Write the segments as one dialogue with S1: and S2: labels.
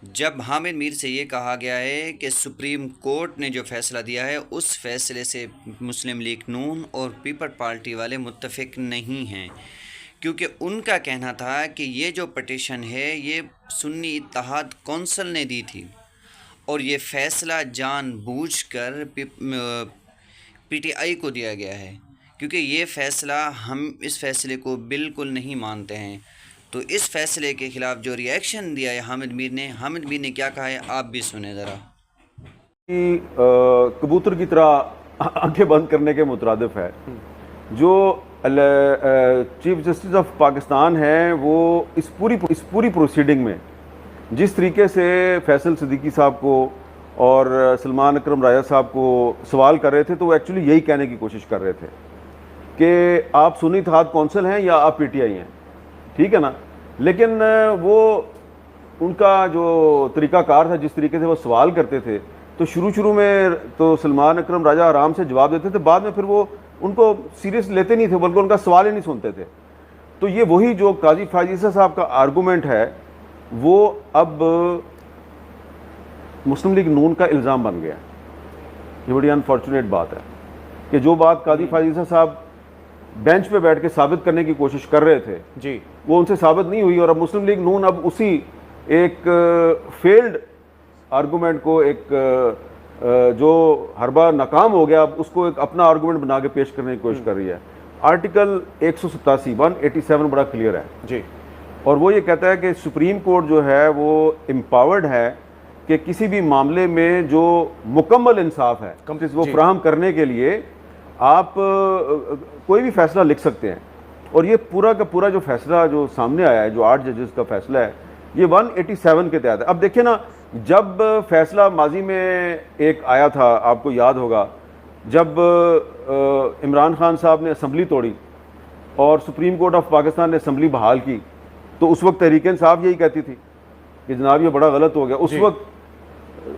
S1: जब हामिद मीर से ये कहा गया है कि सुप्रीम कोर्ट ने जो फ़ैसला दिया है उस फ़ैसले से मुस्लिम लीग नून और पीपल पार्टी वाले मुत्तफिक नहीं हैं, क्योंकि उनका कहना था कि ये जो पटिशन है ये सुन्नी इत्तेहाद कौंसिल ने दी थी और ये फ़ैसला जानबूझकर पीटीआई को दिया गया है, क्योंकि ये फ़ैसला हम इस फ़ैसले को बिल्कुल नहीं मानते हैं। तो इस फ़ैसले के ख़िलाफ़ जो रिएक्शन दिया है हामिद मीर ने क्या कहा है, आप भी सुने ज़रा।
S2: कबूतर की तरह आंखें बंद करने के मुतरादिफ है। जो चीफ जस्टिस ऑफ पाकिस्तान है वो इस पूरी प्रोसीडिंग में जिस तरीके से फैसल सिद्दीकी साहब को और सलमान अकरम राजा साहब को सवाल कर रहे थे, तो वो एक्चुअली यही कहने की कोशिश कर रहे थे कि आप सुन्नी इत्तेहाद कौंसिल हैं या आप पीटीआई हैं, ठीक है ना। लेकिन वो उनका जो तरीक़ाकार था, जिस तरीके से वो सवाल करते थे, तो शुरू में तो सलमान अकरम राजा आराम से जवाब देते थे, बाद में फिर वो उनको सीरियस लेते नहीं थे, बल्कि उनका सवाल ही नहीं सुनते थे। तो ये वही जो काजी फायज़ ईसा साहब का आर्गूमेंट है वो अब मुस्लिम लीग नून का इल्ज़ाम बन गया। ये बड़ी अनफॉर्चुनेट बात है कि जो बात काजी फायज़ ईसा साहब बेंच पे बैठ के साबित करने की कोशिश कर रहे थे जी, वो उनसे साबित नहीं हुई, और अब मुस्लिम लीग नून अब उसी एक फेल्ड आर्गूमेंट को, एक जो हर बार नाकाम हो गया, अब उसको एक अपना आर्गूमेंट बना के पेश करने की कोशिश कर रही है। आर्टिकल 187 बड़ा क्लियर है जी, और वो ये कहता है कि सुप्रीम कोर्ट जो है वो एम्पावर्ड है कि किसी भी मामले में जो मुकम्मल इंसाफ है वो फराहम करने के लिए आप कोई भी फैसला लिख सकते हैं। और ये पूरा का पूरा जो फैसला जो सामने आया है, जो 8 जजेस का फैसला है, ये 187 के तहत है। अब देखिए ना, जब फैसला माजी में एक आया था, आपको याद होगा, जब इमरान खान साहब ने असम्बली तोड़ी और सुप्रीम कोर्ट ऑफ पाकिस्तान ने असम्बली बहाल की, तो उस वक्त तहरीक इंसाफ यही कहती थी कि जनाब ये बड़ा गलत हो गया। उस वक्त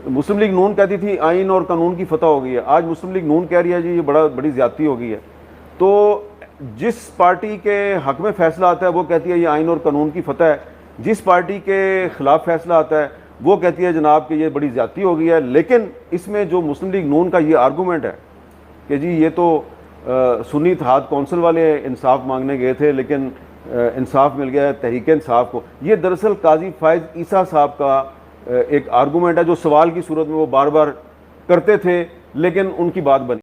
S2: मुस्लिम लीग नून कहती थी आइन और कानून की फतह हो गई है। आज मुस्लिम लीग नून कह रही है जी ये बड़ी ज्यादती हो गई है। तो जिस पार्टी के हक में फैसला आता है वो कहती है ये आइन और कानून की फतह है, जिस पार्टी के खिलाफ फैसला आता है वो कहती है जनाब कि ये बड़ी ज्यादती हो गई है। लेकिन इसमें जो मुस्लिम लीग नून का ये आर्गूमेंट है कि जी ये तो सुन्नी इत्तेहाद कौंसिल वाले इंसाफ मांगने गए थे, लेकिन इंसाफ मिल गया है तहरीक इंसाफ को, ये दरअसल काजी फायज़ ईसा साहब का एक आर्गूमेंट है जो सवाल की सूरत में वो बार बार करते थे, लेकिन उनकी बात बनी।